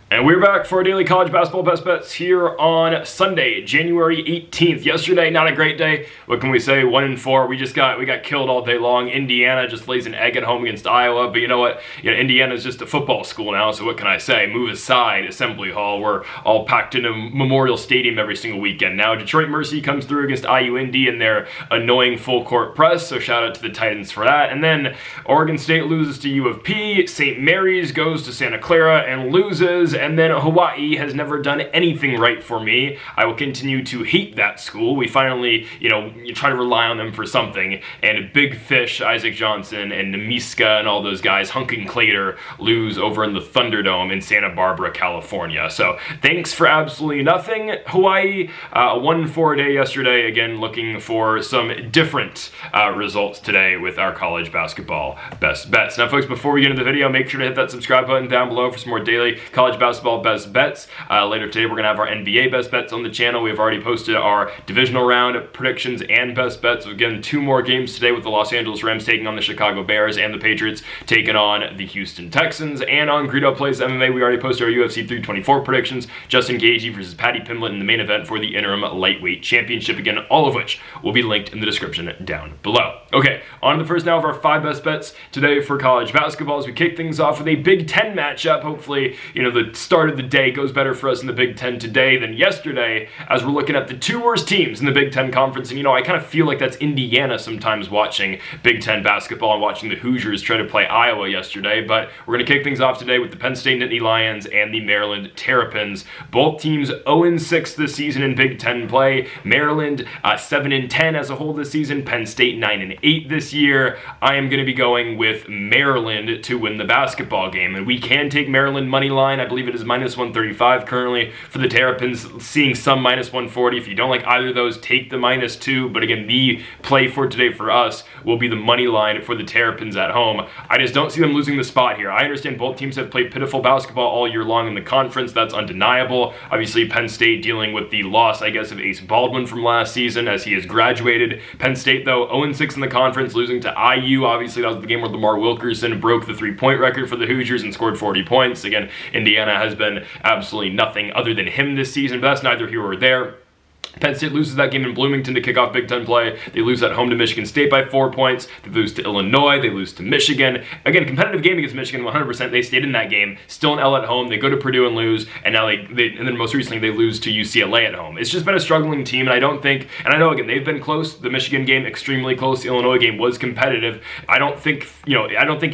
And we're back for daily college basketball best bets here on Sunday, January 18th. Yesterday, not a great day. What can we say? 1-4. We got killed all day long. Indiana just lays an egg at home against Iowa. But you know what? Indiana's just a football school now. So what can I say? Move aside, Assembly Hall. We're all packed into Memorial Stadium every single weekend. Now Detroit Mercy comes through against IU Indy in their annoying full court press. So shout out to the Titans for that. And then Oregon State loses to U of P. St. Mary's goes to Santa Clara and loses. And then Hawaii has never done anything right for me. I will continue to hate that school. We finally, you try to rely on them for something. And Big Fish, Isaac Johnson, and Nemiska and all those guys, Hunkin Clater, lose over in the Thunderdome in Santa Barbara, California. So thanks for absolutely nothing, Hawaii. 1-4 day yesterday. Again, looking for some different results today with our college basketball best bets. Now, folks, before we get into the video, make sure to hit that subscribe button down below for some more daily college basketball best bets. Later today, we're going to have our NBA best bets on the channel. We've already posted our divisional round predictions and best bets. Again, 2 more games today with the Los Angeles Rams taking on the Chicago Bears and the Patriots taking on the Houston Texans. And on Greedo Plays MMA, we already posted our UFC 324 predictions. Justin Gaethje versus Paddy Pimblett in the main event for the interim lightweight championship. Again, all of which will be linked in the description down below. Okay, on to the first now of our 5 best bets today for college basketball as we kick things off with a Big Ten matchup. Hopefully, the start of the day goes better for us in the Big Ten today than yesterday as we're looking at the 2 worst teams in the Big Ten Conference. And I kind of feel like that's Indiana sometimes watching Big Ten basketball and watching the Hoosiers try to play Iowa yesterday. But we're going to kick things off today with the Penn State Nittany Lions and the Maryland Terrapins. Both teams 0-6 this season in Big Ten play. Maryland 7-10 as a whole this season. Penn State 9-8 this year. I am going to be going with Maryland to win the basketball game. And we can take Maryland money line. I believe it is -135 currently for the Terrapins, seeing some -140. If you don't like either of those, take the -2. But again, the play for today for us will be the money line for the Terrapins at home. I just don't see them losing the spot here. I understand both teams have played pitiful basketball all year long in the conference. That's undeniable. Obviously, Penn State dealing with the loss, I guess, of Ace Baldwin from last season as he has graduated. Penn State, though, 0-6 in the conference, losing to IU. Obviously, that was the game where Lamar Wilkerson broke the 3-point record for the Hoosiers and scored 40 points. Again, Indiana has been absolutely nothing other than him this season, but that's neither here or there. Penn State loses that game in Bloomington to kick off Big Ten play. They lose at home to Michigan State by 4 points. They lose to Illinois. They lose to Michigan. Again, competitive game against Michigan, 100%. They stayed in that game. Still an L at home. They go to Purdue and lose. And now and then most recently they lose to UCLA at home. It's just been a struggling team, and I know again they've been close. The Michigan game extremely close. The Illinois game was competitive. I don't think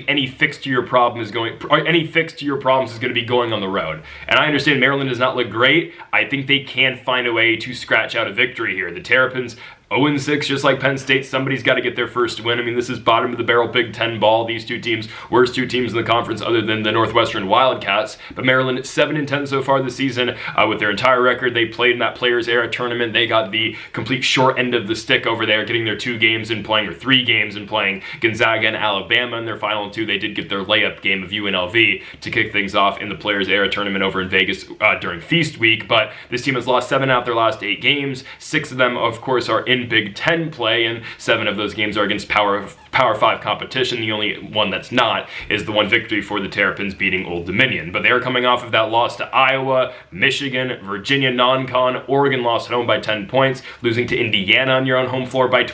any fix to your problems is going to be going on the road. And I understand Maryland does not look great. I think they can find a way to scratch out a victory here. The Terrapins 0-6, just like Penn State. Somebody's got to get their first win. I mean, this is bottom of the barrel Big Ten ball. These 2 teams, worst 2 teams in the conference other than the Northwestern Wildcats. But Maryland 7-10 so far this season with their entire record. They played in that Players Era tournament. They got the complete short end of the stick over there, getting their 2 games and playing, or 3 games and playing Gonzaga and Alabama in their final 2. They did get their layup game of UNLV to kick things off in the Players Era tournament over in Vegas during Feast Week. But this team has lost 7 out of their last 8 games. 6 of them, of course, are in Big Ten play, and 7 of those games are against Power 5 competition. The only one that's not is the one victory for the Terrapins beating Old Dominion. But they're coming off of that loss to Iowa, Michigan, Virginia non-con. Oregon lost at home by 10 points, losing to Indiana on your own home floor by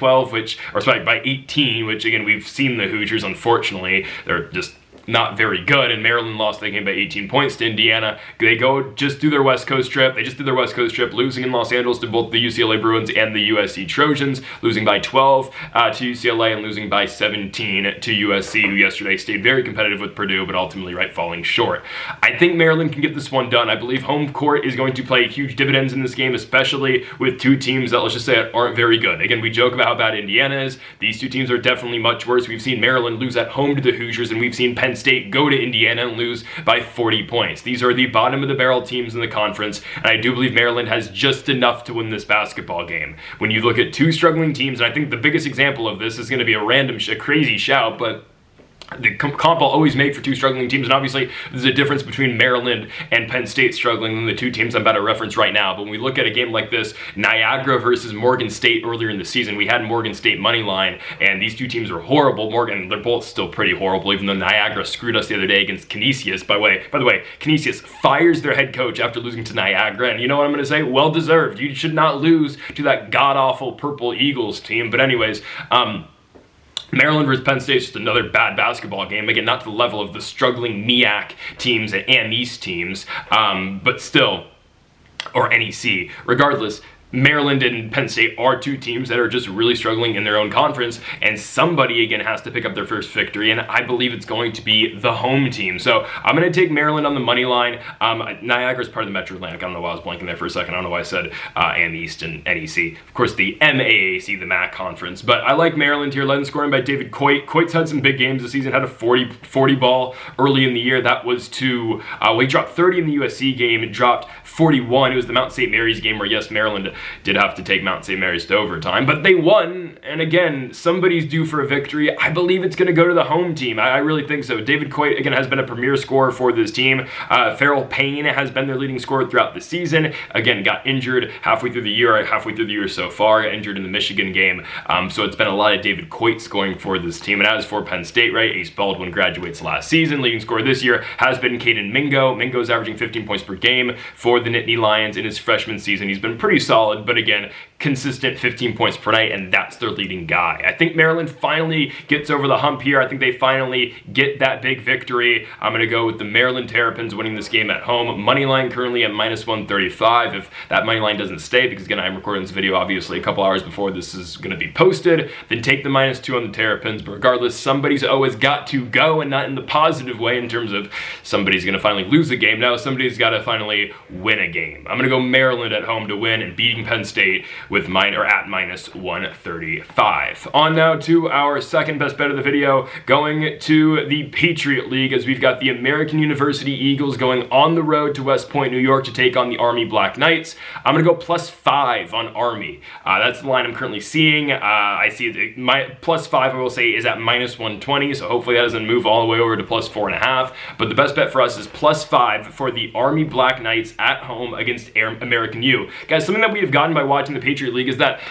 18, which again, we've seen the Hoosiers, unfortunately. They're just not very good, and Maryland lost that game by 18 points to Indiana. They just do their West Coast trip. They just did their West Coast trip, losing in Los Angeles to both the UCLA Bruins and the USC Trojans, losing by 12 to UCLA and losing by 17 to USC, who yesterday stayed very competitive with Purdue, but ultimately falling short. I think Maryland can get this one done. I believe home court is going to play huge dividends in this game, especially with 2 teams that, let's just say, aren't very good. Again, we joke about how bad Indiana is. These 2 teams are definitely much worse. We've seen Maryland lose at home to the Hoosiers, and we've seen Penn State go to Indiana and lose by 40 points. These are the bottom of the barrel teams in the conference, and I do believe Maryland has just enough to win this basketball game. When you look at 2 struggling teams, and I think the biggest example of this is going to be a crazy shout, but the comp I'll always make for two struggling teams, and obviously there's a difference between Maryland and Penn State struggling than the two teams I'm about to reference right now. But when we look at a game like this, Niagara versus Morgan State earlier in the season, we had Morgan State money line, and these two teams were horrible. They're both still pretty horrible, even though Niagara screwed us the other day against Canisius. By the way, Canisius fires their head coach after losing to Niagara, and you know what I'm going to say? Well deserved. You should not lose to that god-awful Purple Eagles team. But anyways, Maryland versus Penn State is just another bad basketball game. Again, not to the level of the struggling MEAC teams and East teams, but still, or NEC. Regardless, Maryland and Penn State are two teams that are just really struggling in their own conference, and somebody, again, has to pick up their first victory, and I believe it's going to be the home team. So I'm going to take Maryland on the money line. Niagara's part of the Metro Atlantic. I don't know why I was blanking there for a second. I don't know why I said AM East and NEC. Of course, the MAAC, the MAC conference. But I like Maryland here. Led in scoring by David Coit. Coit's had some big games this season. Had a 40 ball early in the year. That was to, he dropped 30 in the USC game and dropped 41. It was the Mount St. Mary's game where, yes, Maryland did have to take Mount St. Mary's to overtime, but they won, and again, somebody's due for a victory. I believe it's going to go to the home team. I really think so. David Coit, again, has been a premier scorer for this team. Farrell Payne has been their leading scorer throughout the season. Again, got injured halfway through the year so far, got injured in the Michigan game, so it's been a lot of David Coit scoring for this team. And as for Penn State, right, Ace Baldwin graduates last season. Leading scorer this year has been Caden Mingo. Mingo's averaging 15 points per game for the Nittany Lions in his freshman season. He's been pretty solid, but again, consistent 15 points per night, and that's their leading guy. I think Maryland finally gets over the hump here. I think they finally get that big victory. I'm going to go with the Maryland Terrapins winning this game at home. Money line currently at -135. If that money line doesn't stay, because again, I'm recording this video obviously a couple hours before this is going to be posted, then take the -2 on the Terrapins. But regardless, somebody's always got to go, and not in the positive way in terms of somebody's going to finally lose a game. No, somebody's got to finally win a game. I'm going to go Maryland at home to win and beating Penn State with at -135. On now to our second best bet of the video, going to the Patriot League, as we've got the American University Eagles going on the road to West Point, New York to take on the Army Black Knights. I'm going to go +5 on Army. That's the line I'm currently seeing. I see my +5, I will say, is at -120, so hopefully that doesn't move all the way over to +4.5. But the best bet for us is +5 for the Army Black Knights at home against American U. Guys, something that we have gotten by watching the Patriot League is that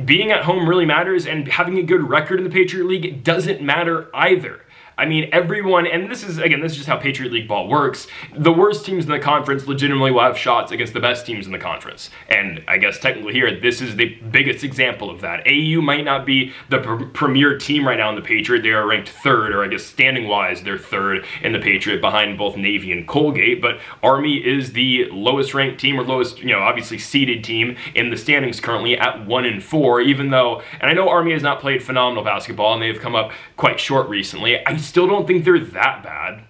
being at home really matters, and having a good record in the Patriot League doesn't matter either. I mean, everyone, and this is just how Patriot League ball works. The worst teams in the conference legitimately will have shots against the best teams in the conference. And I guess technically here, this is the biggest example of that. AU might not be the premier team right now in the Patriot. They are ranked 3rd, or I guess standing-wise, they're 3rd in the Patriot behind both Navy and Colgate. But Army is the lowest ranked team, or lowest, obviously seeded team in the standings currently at 1-4, even though, and I know Army has not played phenomenal basketball, and they've come up quite short recently. I still don't think they're that bad.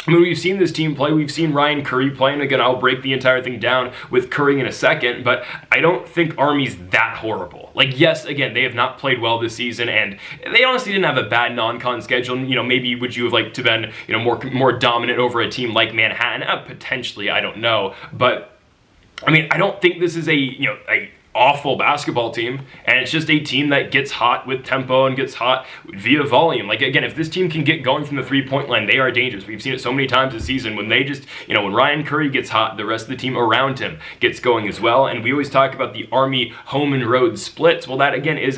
I mean, we've seen this team play. We've seen Ryan Curry play, and again, I'll break the entire thing down with Curry in a second, but I don't think Army's that horrible. Like, yes, again, they have not played well this season, and they honestly didn't have a bad non-con schedule. Maybe would you have liked to been, more dominant over a team like Manhattan? Potentially, I don't know. But, I mean, I don't think this is a awful basketball team, and it's just a team that gets hot with tempo and gets hot via volume. Like, again, if this team can get going from the three-point line, they are dangerous. We've seen it so many times this season when they just, when Ryan Curry gets hot, the rest of the team around him gets going as well. And we always talk about the Army home and road splits. Well, that again is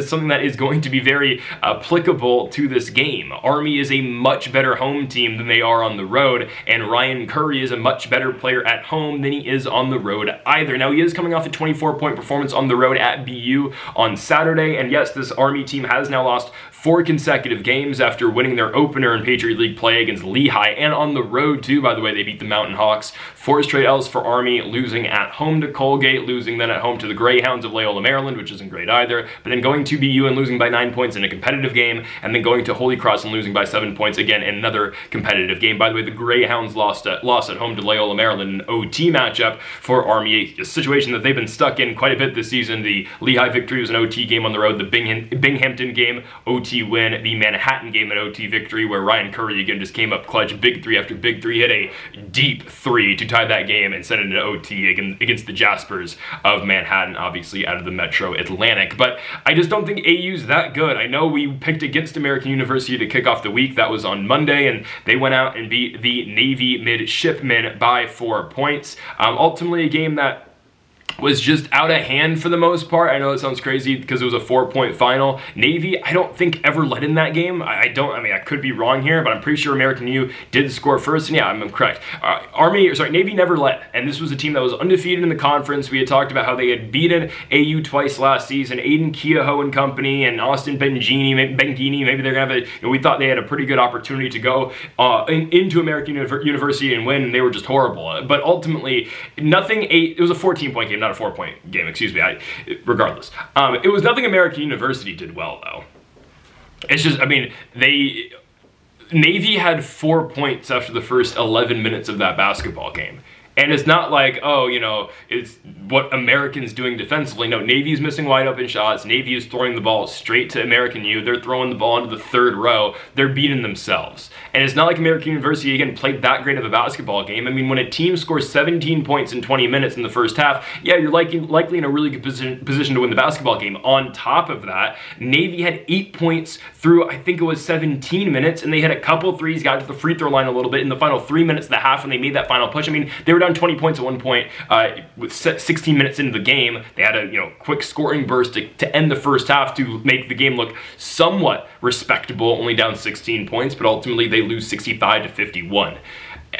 something that is going to be very applicable to this game. Army is a much better home team than they are on the road, and Ryan Curry is a much better player at home than he is on the road either. Now, he is coming off a 24-point performance on the road at BU on Saturday, and yes, this Army team has now lost 4 consecutive games after winning their opener in Patriot League play against Lehigh, and on the road too, by the way. They beat the Mountain Hawks. 4 straight L's for Army, losing at home to Colgate, losing then at home to the Greyhounds of Loyola, Maryland, which isn't great either, but then going to BU and losing by 9 points in a competitive game, and then going to Holy Cross and losing by 7 points again in another competitive game. By the way, the Greyhounds lost at home to Loyola, Maryland, an OT matchup for Army, a situation that they've been stuck in quite a bit this season. The Lehigh victory was an OT game on the road. The Binghamton game, OT win. The Manhattan game, an OT victory where Ryan Curry again just came up clutch, big three after big three, hit a deep three to tie that game and send it into OT against the Jaspers of Manhattan, obviously out of the Metro Atlantic. But I just don't think AU's that good. I know we picked against American University to kick off the week. That was on Monday, and they went out and beat the Navy Midshipmen by 4 points. Ultimately, a game that was just out of hand for the most part. I know it sounds crazy because it was a 4-point final. Navy, I don't think ever led in that game. I mean, I could be wrong here, but I'm pretty sure American U did score first, and yeah, I'm correct. Navy never led, and this was a team that was undefeated in the conference. We had talked about how they had beaten AU twice last season. Aiden Kehoe and company and Austin Bengini, maybe they're gonna have we thought they had a pretty good opportunity to go into American University and win, and they were just horrible. But ultimately, it was a 14-point game, not a 4-point game, excuse me. Regardless, it was nothing American University did well, though. It's just, I mean, Navy had 4 points after the first 11 minutes of that basketball game. And it's not like, oh, it's what Americans doing defensively. No, Navy's missing wide open shots. Navy is throwing the ball straight to American U. They're throwing the ball into the third row. They're beating themselves. And it's not like American University, again, played that great of a basketball game. I mean, when a team scores 17 points in 20 minutes in the first half, yeah, you're likely in a really good position to win the basketball game. On top of that, Navy had 8 points through, I think it was 17 minutes, and they had a couple threes, got to the free throw line a little bit in the final 3 minutes of the half when they made that final push. I mean, they were down 20 points at one point with 16 minutes into the game. They had a quick scoring burst to end the first half to make the game look somewhat respectable, only down 16 points, but ultimately they lose 65-51.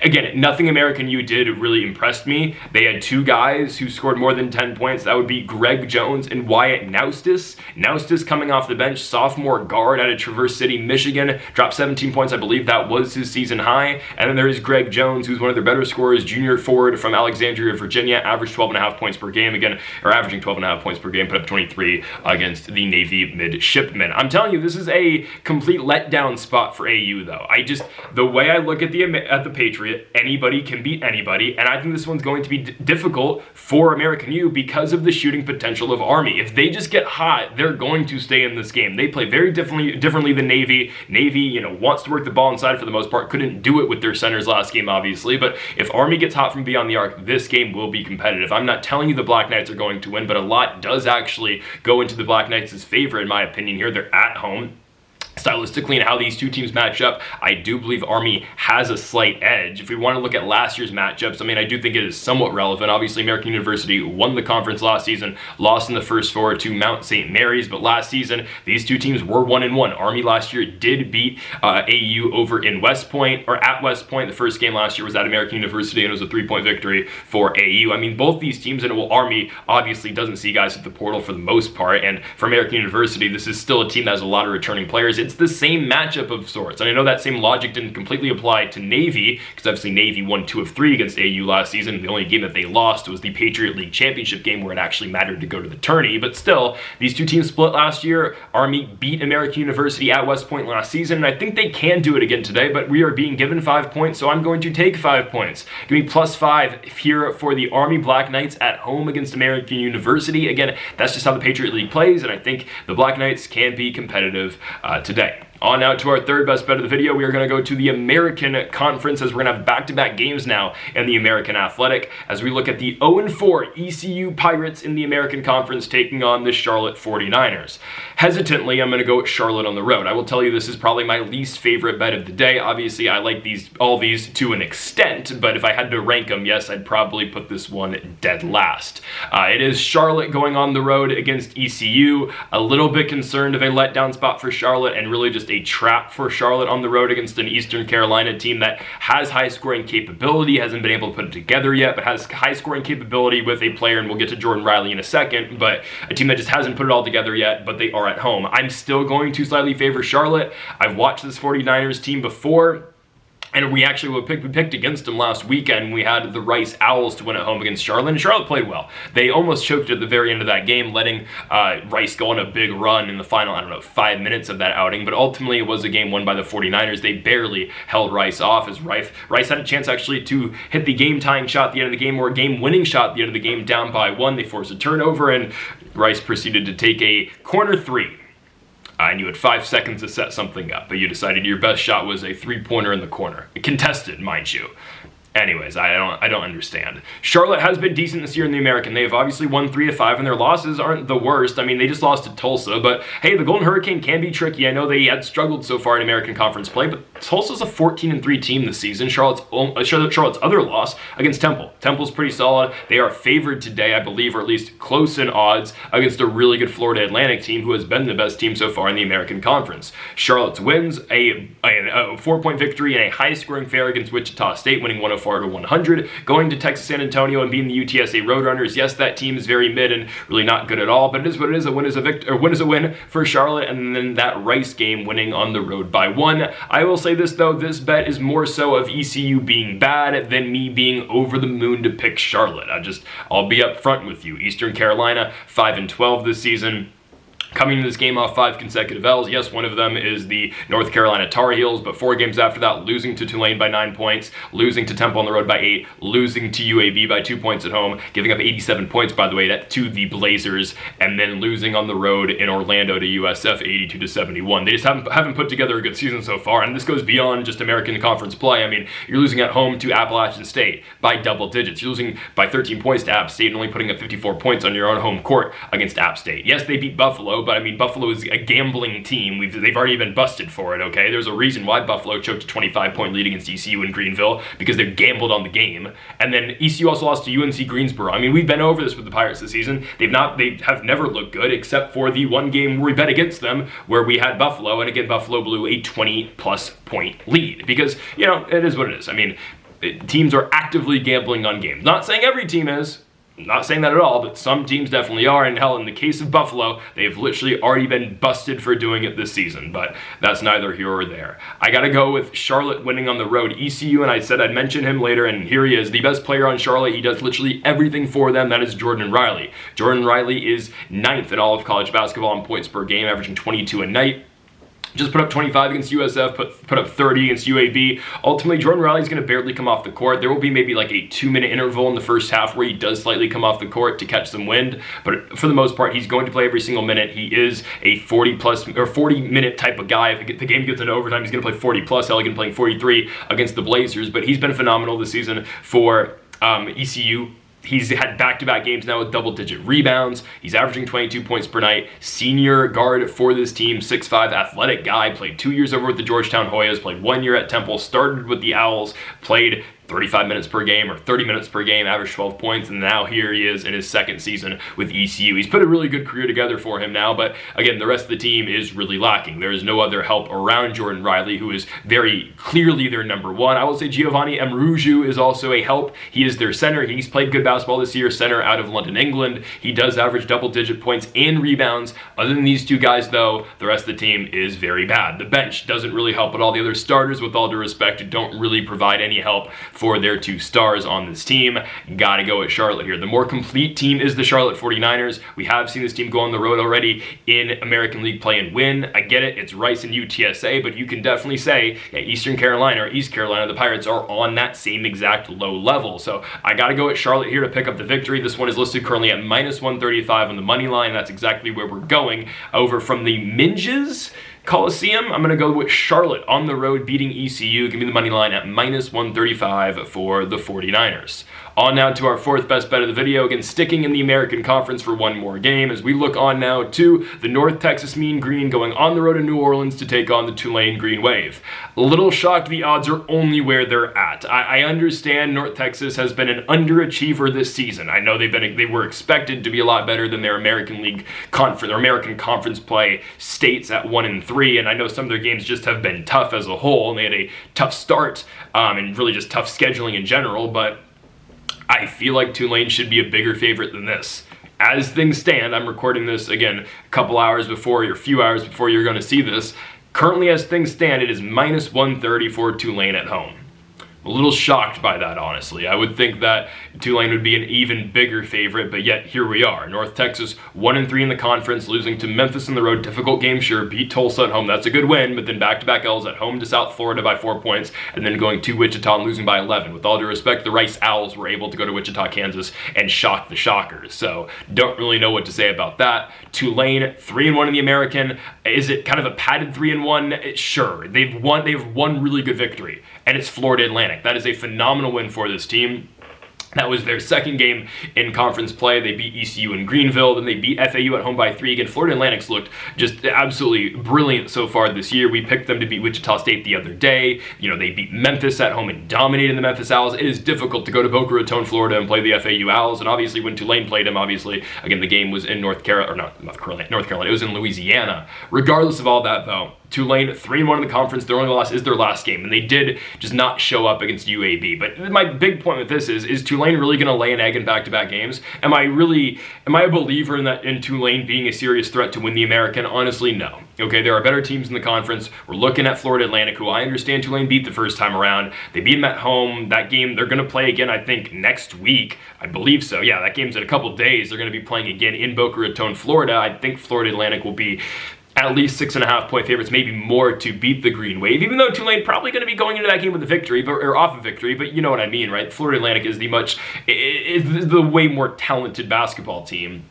Again, nothing American U did really impressed me. They had 2 guys who scored more than 10 points. That would be Greg Jones and Wyatt Naustis. Naustis coming off the bench, sophomore guard out of Traverse City, Michigan, dropped 17 points. I believe that was his season high. And then there is Greg Jones, who's one of their better scorers, junior forward from Alexandria, Virginia, averaged 12.5 points per game again, or averaging 12.5 points per game, put up 23 against the Navy Midshipmen. I'm telling you, this is a complete letdown spot for AU, though. The way I look at the Patriots, anybody can beat anybody, and I think this one's going to be difficult for American U because of the shooting potential of Army. If they just get hot, they're going to stay in this game. They play very differently than Navy. Navy, wants to work the ball inside for the most part. Couldn't do it with their centers last game, obviously, but if Army gets hot from beyond the arc, this game will be competitive. I'm not telling you the Black Knights are going to win, but a lot does actually go into the Black Knights' favor, in my opinion here. They're at home. Stylistically and how these two teams match up, I do believe Army has a slight edge. If we want to look at last year's matchups, I mean, I do think it is somewhat relevant. Obviously, American University won the conference last season, lost in the first 4 to Mount St. Mary's, but last season, these two teams were 1-1. Army last year did beat AU over in West Point, or at West Point. The first game last year was at American University, and it was a 3-point victory for AU. I mean, both these teams, and Army obviously doesn't see guys at the portal for the most part, and for American University, this is still a team that has a lot of returning players. It's the same matchup of sorts. And I know that same logic didn't completely apply to Navy, because obviously Navy won 2 of 3 against AU last season. The only game that they lost was the Patriot League Championship game where it actually mattered to go to the tourney. But still, these two teams split last year. Army beat American University at West Point last season, and I think they can do it again today, but we are being given 5 points, so I'm going to take 5 points. Give me +5 here for the Army Black Knights at home against American University. Again, that's just how the Patriot League plays, and I think the Black Knights can be competitive today. On now to our third best bet of the video. We are going to go to the American Conference, as we're going to have back-to-back games now in the American Athletic, as we look at the 0-4 ECU Pirates in the American Conference taking on the Charlotte 49ers. Hesitantly, I'm going to go with Charlotte on the road. I will tell you this is probably my least favorite bet of the day. Obviously, I like all these to an extent, but if I had to rank them, yes, I'd probably put this one dead last. It is Charlotte going on the road against ECU. A little bit concerned of a letdown spot for Charlotte, and really just a trap for Charlotte on the road against an Eastern Carolina team that has high scoring capability, hasn't been able to put it together yet, but has high scoring capability with a player, and we'll get to Jordan Riley in a second, but a team that just hasn't put it all together yet, but they are at home. I'm still going to slightly favor Charlotte. I've watched this 49ers team before. And we actually picked against them last weekend. We had the Rice Owls to win at home against Charlotte, and Charlotte played well. They almost choked at the very end of that game, letting Rice go on a big run in the final, 5 minutes of that outing. But ultimately, it was a game won by the 49ers. They barely held Rice off, as Rice had a chance actually to hit the game-tying shot at the end of the game, or a game-winning shot at the end of the game, down by 1. They forced a turnover, and Rice proceeded to take a corner 3. And you had 5 seconds to set something up, but you decided your best shot was a 3-pointer in the corner. Contested, mind you. Anyways, I don't understand. Charlotte has been decent this year in the American. They've obviously won 3 of 5, and their losses aren't the worst. I mean, they just lost to Tulsa, but hey, the Golden Hurricane can be tricky. I know they had struggled so far in American Conference play, but Tulsa's a 14-3 team this season. Charlotte's other loss against Temple. Temple's pretty solid. They are favored today, I believe, or at least close in odds, against a really good Florida Atlantic team who has been the best team so far in the American Conference. Charlotte's wins a 4-point victory in a high-scoring affair against Wichita State, winning 104-100, going to Texas San Antonio and beating the UTSA Roadrunners. Yes, that team is very mid and really not good at all, but it is what it is. A win is a win for Charlotte, and then that Rice game winning on the road by 1. I will say this though, this bet is more so of ECU being bad than me being over the moon to pick Charlotte. I'll be up front with you. Eastern Carolina 5-12 this season. Coming to this game off 5 consecutive L's. Yes, one of them is the North Carolina Tar Heels, but 4 games after that, losing to Tulane by 9 points, losing to Temple on the road by 8, losing to UAB by 2 points at home, giving up 87 points, by the way, to the Blazers, and then losing on the road in Orlando to USF 82-71. They just haven't put together a good season so far, and this goes beyond just American Conference play. I mean, you're losing at home to Appalachian State by double digits. You're losing by 13 points to App State and only putting up 54 points on your own home court against App State. Yes, they beat Buffalo, but I mean, Buffalo is a gambling team. They've already been busted for it, okay? There's a reason why Buffalo choked a 25-point lead against ECU in Greenville, because they gambled on the game. And then ECU also lost to UNC Greensboro. I mean, we've been over this with the Pirates this season. They have never looked good, except for the one game where we bet against them, where we had Buffalo, and again, Buffalo blew a 20-plus point lead. Because, it is what it is. I mean, teams are actively gambling on games. Not saying every team is. Not saying that at all, but some teams definitely are, and hell, in the case of Buffalo, they've literally already been busted for doing it this season, but that's neither here or there. I gotta go with Charlotte winning on the road. ECU, and I said I'd mention him later, and here he is, the best player on Charlotte. He does literally everything for them. That is Jordan Riley. Jordan Riley is 9th in all of college basketball in points per game, averaging 22 a night. Just put up 25 against USF, put up 30 against UAB. Ultimately, Jordan Riley's going to barely come off the court. There will be maybe like a 2-minute interval in the first half where he does slightly come off the court to catch some wind. But for the most part, he's going to play every single minute. He is a 40-minute type of guy. If the game gets into overtime, he's going to play 40-plus. Hell, he can play 43 against the Blazers. But he's been phenomenal this season for ECU. He's had back-to-back games now with double-digit rebounds. He's averaging 22 points per night. Senior guard for this team, 6'5", athletic guy. Played 2 years over with the Georgetown Hoyas. Played 1 year at Temple. Started with the Owls. Played 35 minutes per game or 30 minutes per game, averaged 12 points, and now here he is in his second season with ECU. He's put a really good career together for him now, but again, the rest of the team is really lacking. There is no other help around Jordan Riley, who is very clearly their number one. I will say Giovanni Amruju is also a help. He is their center. He's played good basketball this year, center out of London, England. He does average double-digit points and rebounds. Other than these two guys, though, the rest of the team is very bad. The bench doesn't really help at all. The other starters, with all due respect, don't really provide any help for their 2 stars on this team. Gotta go with Charlotte here. The more complete team is the Charlotte 49ers. We have seen this team go on the road already in American League play and win. I get it, it's Rice and UTSA, but you can definitely say Eastern Carolina or East Carolina, the Pirates are on that same exact low level. So I gotta go with Charlotte here to pick up the victory. This one is listed currently at -135 on the money line. That's exactly where we're going. Over from the Minges Coliseum, I'm going to go with Charlotte on the road beating ECU. Give me the money line at -135 for the 49ers. On now to our 4th best bet of the video, again sticking in the American Conference for one more game as we look on now to the North Texas Mean Green going on the road in New Orleans to take on the Tulane Green Wave. A little shocked the odds are only where they're at. I understand North Texas has been an underachiever this season. I know they were expected to be a lot better than their American League Conference or American Conference play states at 1-3, and I know some of their games just have been tough as a whole, and they had a tough start and really just tough scheduling in general, but I feel like Tulane should be a bigger favorite than this. As things stand, I'm recording this, again, a few hours before you're going to see this. Currently, as things stand, it is minus 130 for Tulane at home. A little shocked by that, honestly. I would think that Tulane would be an even bigger favorite, but yet here we are. North Texas 1-3 in the conference, losing to Memphis on the road. Difficult game, sure. Beat Tulsa at home. That's a good win, but then back-to-back L's at home to South Florida by 4 points, and then going to Wichita and losing by 11. With all due respect, the Rice Owls were able to go to Wichita, Kansas, and shock the Shockers. So don't really know what to say about that. Tulane 3-1 in the American. Is it kind of a padded 3-1? Sure. They've won really good victory, and it's Florida Atlantic. That is a phenomenal win for this team. That was their second game in conference play. They beat ECU in Greenville, then they beat FAU at home by 3. Again, Florida Atlantic's looked just absolutely brilliant so far this year. We picked them to beat Wichita State the other day. You know, they beat Memphis at home and dominated the Memphis Owls. It is difficult to go to Boca Raton, Florida and play the FAU Owls, and obviously when Tulane played them, obviously, again, the game was in North Carolina, it was in Louisiana. Regardless of all that, though, Tulane 3-1 in the conference. Their only loss is their last game, and they did just not show up against UAB. But my big point with this is Tulane really going to lay an egg in back-to-back games? Am I a believer in Tulane being a serious threat to win the American? Honestly, no. Okay, there are better teams in the conference. We're looking at Florida Atlantic, who I understand Tulane beat the first time around. They beat them at home. That game, they're going to play again, I think, next week. I believe so. Yeah, that game's in a couple days. They're going to be playing again in Boca Raton, Florida. I think Florida Atlantic will be at least 6.5-point favorites, maybe more, to beat the Green Wave, even though Tulane probably going to be going into that game with a victory, or off a victory, but you know what I mean, right? Florida Atlantic is the way more talented basketball team.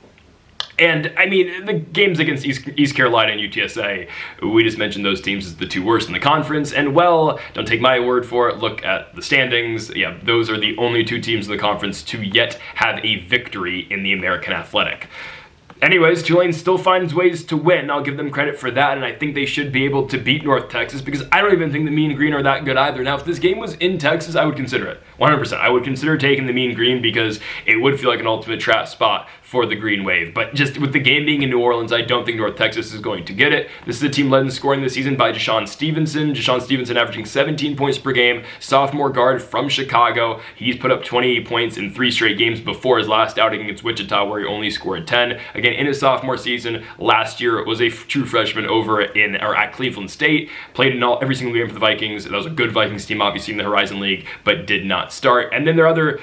And, I mean, the games against East Carolina and UTSA, we just mentioned those teams as the two worst in the conference, and, well, don't take my word for it, look at the standings. Yeah, those are the only two teams in the conference to yet have a victory in the American Athletic. Anyways, Tulane still finds ways to win. I'll give them credit for that, and I think they should be able to beat North Texas, because I don't even think the Mean Green are that good either. Now, if this game was in Texas, I would consider it. 100%. I would consider taking the Mean Green, because it would feel like an ultimate trap spot for the Green Wave. But just with the game being in New Orleans, I don't think North Texas is going to get it. This is a team led in scoring this season by Deshaun Stevenson. Deshaun Stevenson averaging 17 points per game, sophomore guard from Chicago. He's put up 28 points in 3 straight games before his last outing against Wichita, where he only scored 10. Again, in his sophomore season, last year was a true freshman over at Cleveland State. Played in every single game for the Vikings. That was a good Vikings team, obviously, in the Horizon League, but did not start. And then there are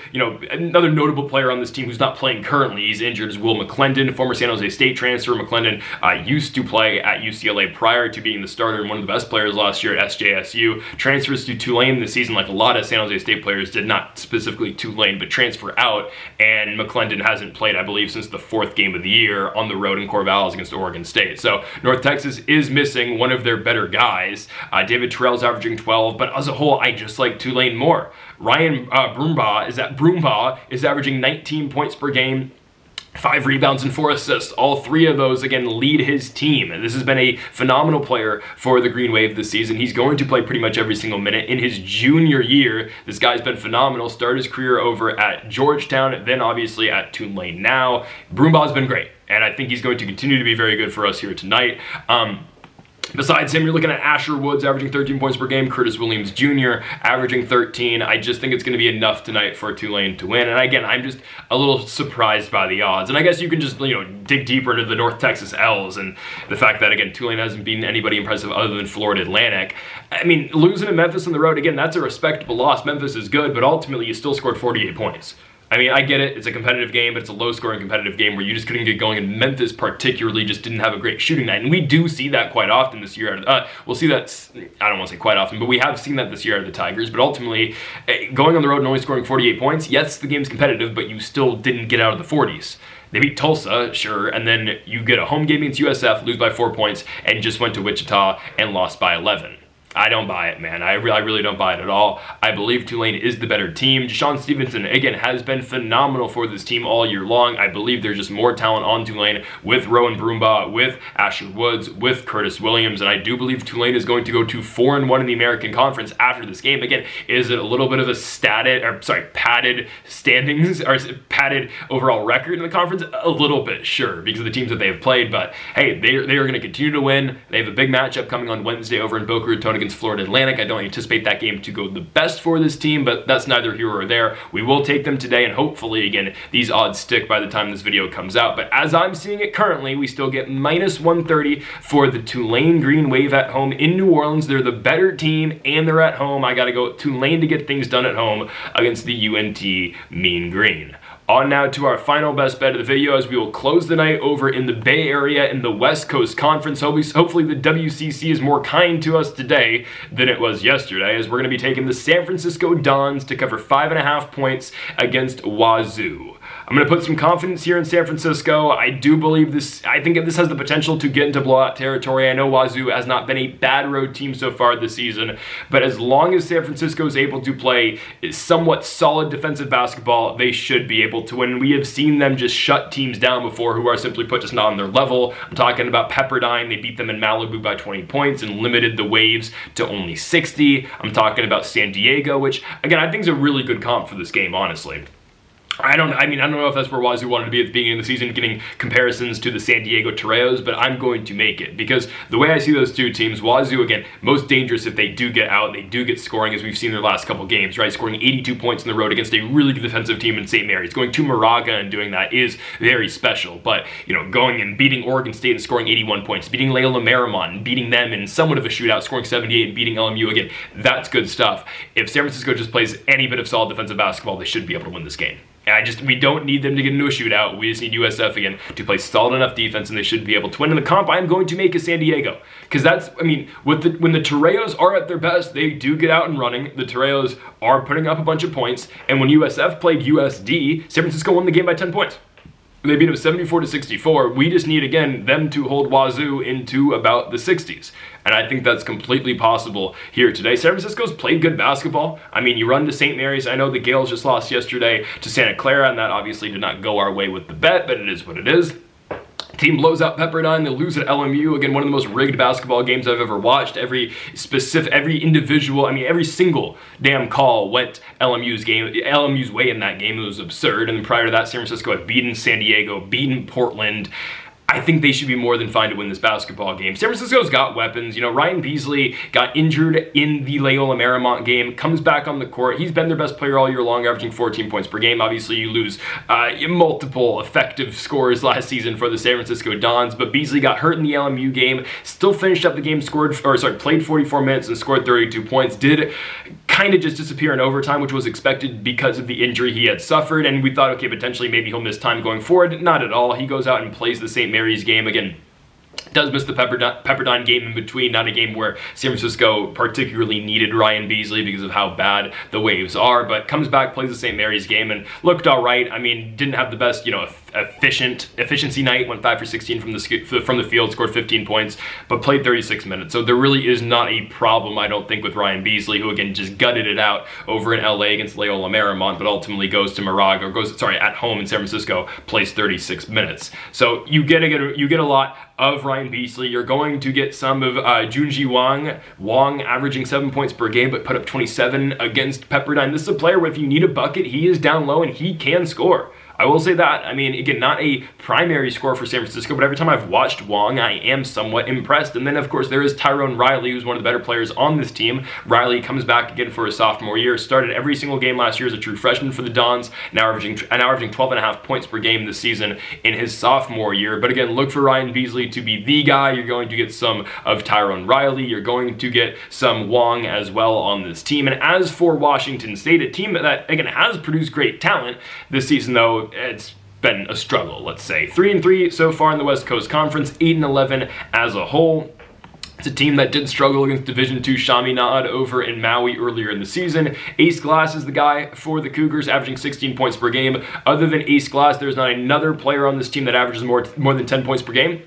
another notable player on this team who's not playing currently. He's injured is Will McClendon, former San Jose State transfer. McClendon used to play at UCLA prior to being the starter and one of the best players last year at SJSU. Transfers to Tulane this season, like a lot of San Jose State players did, not specifically Tulane, but transfer out. And McClendon hasn't played, I believe, since the 4th game of the year on the road in Corvallis against Oregon State. So North Texas is missing one of their better guys. David Terrell's averaging 12, but as a whole, I just like Tulane more. Ryan Broombaugh is averaging 19 points per game, 5 rebounds and 4 assists. All 3 of those, again, lead his team. And this has been a phenomenal player for the Green Wave this season. He's going to play pretty much every single minute. In his junior year, this guy's been phenomenal. Started his career over at Georgetown, then obviously at Tulane now. Broombaugh's been great, and I think he's going to continue to be very good for us here tonight. Besides him, you're looking at Asher Woods averaging 13 points per game, Curtis Williams Jr. averaging 13. I just think it's going to be enough tonight for Tulane to win. And again, I'm just a little surprised by the odds. And I guess you can just, dig deeper into the North Texas L's and the fact that, again, Tulane hasn't beaten anybody impressive other than Florida Atlantic. I mean, losing to Memphis on the road, again, that's a respectable loss. Memphis is good, but ultimately you still scored 48 points. I mean, I get it. It's a competitive game, but it's a low-scoring competitive game where you just couldn't get going, and Memphis particularly just didn't have a great shooting night. And we do see that quite often this year. We'll see that, I don't want to say quite often, but we have seen that this year out of the Tigers. But ultimately, going on the road and only scoring 48 points, yes, the game's competitive, but you still didn't get out of the 40s. They beat Tulsa, sure, and then you get a home game against USF, lose by 4 points, and just went to Wichita and lost by 11. I don't buy it, man. I really don't buy it at all. I believe Tulane is the better team. Deshaun Stevenson, again, has been phenomenal for this team all year long. I believe there's just more talent on Tulane with Rowan Broombaugh, with Asher Woods, with Curtis Williams, and I do believe Tulane is going to go to 4-1 in the American Conference after this game. Again, is it a little bit of a padded standings, or padded overall record in the conference? A little bit, sure, because of the teams that they have played, but hey, they are going to continue to win. They have a big matchup coming on Wednesday over in Boca Raton against Florida Atlantic. I don't anticipate that game to go the best for this team, but that's neither here or there. We will take them today, and hopefully, again, these odds stick by the time this video comes out. But as I'm seeing it currently, we still get minus 130 for the Tulane Green Wave at home in New Orleans. They're the better team, and they're at home. I got to go Tulane to get things done at home against the UNT Mean Green. On now to our final best bet of the video, as we will close the night over in the Bay Area in the West Coast Conference. Hopefully the WCC is more kind to us today than it was yesterday, as we're going to be taking the San Francisco Dons to cover 5.5 points against Wazoo. I'm going to put some confidence here in San Francisco. I do believe this. I think this has the potential to get into blowout territory. I know Wazoo has not been a bad road team so far this season, but as long as San Francisco is able to play somewhat solid defensive basketball, they should be able to win. We have seen them just shut teams down before who are simply put just not on their level. I'm talking about Pepperdine. They beat them in Malibu by 20 points and limited the Waves to only 60. I'm talking about San Diego, which, again, I think is a really good comp for this game, honestly. I don't know if that's where Wazoo wanted to be at the beginning of the season, getting comparisons to the San Diego Toreros, but I'm going to make it, because the way I see those two teams, Wazoo, again, most dangerous if they do get out, they do get scoring, as we've seen their last couple games, right? Scoring 82 points on the road against a really good defensive team in St. Mary's. Going to Moraga and doing that is very special, but, you know, going and beating Oregon State and scoring 81 points, beating Loyola Marymount and beating them in somewhat of a shootout, scoring 78 and beating LMU, again, that's good stuff. If San Francisco just plays any bit of solid defensive basketball, they should be able to win this game. We don't need them to get into a shootout. We just need USF, again, to play solid enough defense, and they should be able to win. And the comp I'm going to make is San Diego. Because that's, when the Toreros are at their best, they do get out and running. The Toreros are putting up a bunch of points. And when USF played USD, San Francisco won the game by 10 points. They beat them 74-64. We just need, again, them to hold Wazoo into about the 60s. And I think that's completely possible here today. San Francisco's played good basketball. You run to St. Mary's. I know the Gales just lost yesterday to Santa Clara, and that obviously did not go our way with the bet, but it is what it is. Team blows out Pepperdine, they lose at LMU. Again, one of the most rigged basketball games I've ever watched. Every single damn call went LMU's way in that game. It was absurd. And then prior to that, San Francisco had beaten San Diego, beaten Portland. I think they should be more than fine to win this basketball game. San Francisco's got weapons. Ryan Beasley got injured in the Loyola Marymount game, comes back on the court. He's been their best player all year long, averaging 14 points per game. Obviously, you lose multiple effective scores last season for the San Francisco Dons, but Beasley got hurt in the LMU game, still finished up the game, played 44 minutes and scored 32 points. Did kind of just disappear in overtime, which was expected because of the injury he had suffered, and we thought, okay, potentially maybe he'll miss time going forward. Not at all. He goes out and plays the St. Mary's game. Again, does miss the Pepperdine game in between, not a game where San Francisco particularly needed Ryan Beasley because of how bad the Waves are, but comes back, plays the St. Mary's game, and looked all right. Didn't have the best, efficiency night, went 5 for 16 from the field, scored 15 points, but played 36 minutes. So there really is not a problem, I don't think, with Ryan Beasley, who again just gutted it out over in LA against Loyola Marymount, but ultimately goes to Moraga, at home in San Francisco, plays 36 minutes. So you get a lot of Ryan Beasley. You're going to get some of Junji Wong averaging 7 points per game, but put up 27 against Pepperdine. This is a player where if you need a bucket, he is down low and he can score. I will say that. Again, not a primary scorer for San Francisco, but every time I've watched Wong, I am somewhat impressed. And then, of course, there is Tyrone Riley, who's one of the better players on this team. Riley comes back again for his sophomore year, started every single game last year as a true freshman for the Dons, now averaging 12.5 points per game this season in his sophomore year. But again, look for Ryan Beasley to be the guy. You're going to get some of Tyrone Riley. You're going to get some Wong as well on this team. And as for Washington State, a team that, again, has produced great talent this season, though, it's been a struggle, let's say. 3-3 so far in the West Coast Conference, 8-11 as a whole. It's a team that did struggle against Division II Chaminade over in Maui earlier in the season. Ace Glass is the guy for the Cougars, averaging 16 points per game. Other than Ace Glass, there's not another player on this team that averages more than 10 points per game.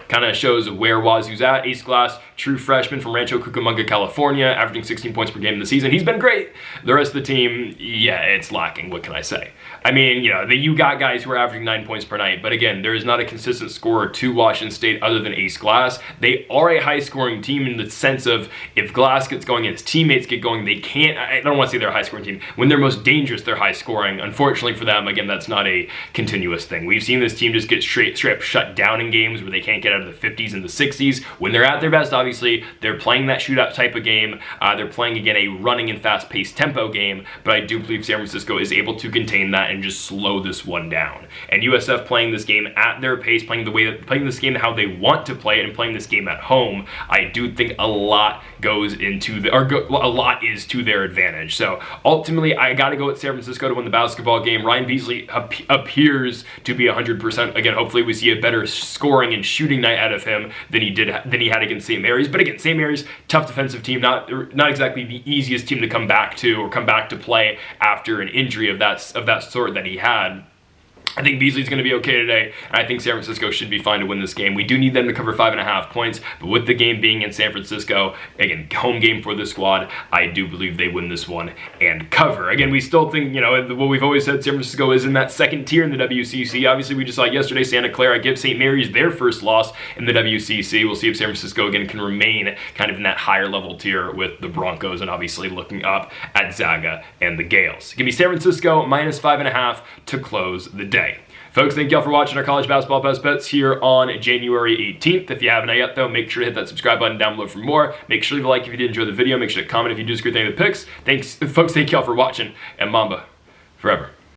Kind of shows where Wazoo's at. Ace Glass, true freshman from Rancho Cucamonga, California, averaging 16 points per game in the season. He's been great. The rest of the team, yeah, it's lacking. What can I say? You got guys who are averaging 9 points per night, but again, there is not a consistent scorer to Washington State other than Ace Glass. They are a high-scoring team in the sense of if Glass gets going and his teammates get going, they can't. I don't want to say they're a high-scoring team. When they're most dangerous, they're high-scoring. Unfortunately for them, again, that's not a continuous thing. We've seen this team just get straight up shut down in games where they can't get out of the 50s and the 60s. When they're at their best, obviously, they're playing that shootout type of game. They're playing, again, a running and fast-paced tempo game, but I do believe San Francisco is able to contain that and just slow this one down. And USF playing this game at their pace, playing this game how they want to play it, and playing this game at home, I do think a lot goes into a lot is to their advantage. So ultimately, I got to go with San Francisco to win the basketball game. Ryan Beasley appears to be 100%. Again, hopefully we see a better scoring and shooting night out of him than he had against St. Mary's. But again, St. Mary's, tough defensive team, not exactly the easiest team to come back to play after an injury of that sort that he had. I think Beasley's going to be okay today, and I think San Francisco should be fine to win this game. We do need them to cover 5.5 points, but with the game being in San Francisco, again, home game for the squad, I do believe they win this one and cover. Again, we still think, what we've always said, San Francisco is in that second tier in the WCC. Obviously, we just saw yesterday Santa Clara give St. Mary's their first loss in the WCC. We'll see if San Francisco, again, can remain kind of in that higher level tier with the Broncos and obviously looking up at Zaga and the Gales. Give me San Francisco minus 5.5 to close the day. Folks, thank y'all for watching our college basketball best bets here on January 18th. If you haven't yet, though, make sure to hit that subscribe button down below for more. Make sure to leave a like if you did enjoy the video. Make sure to comment if you disagree with any of the picks. Thanks, folks. Thank y'all for watching, and Mamba forever.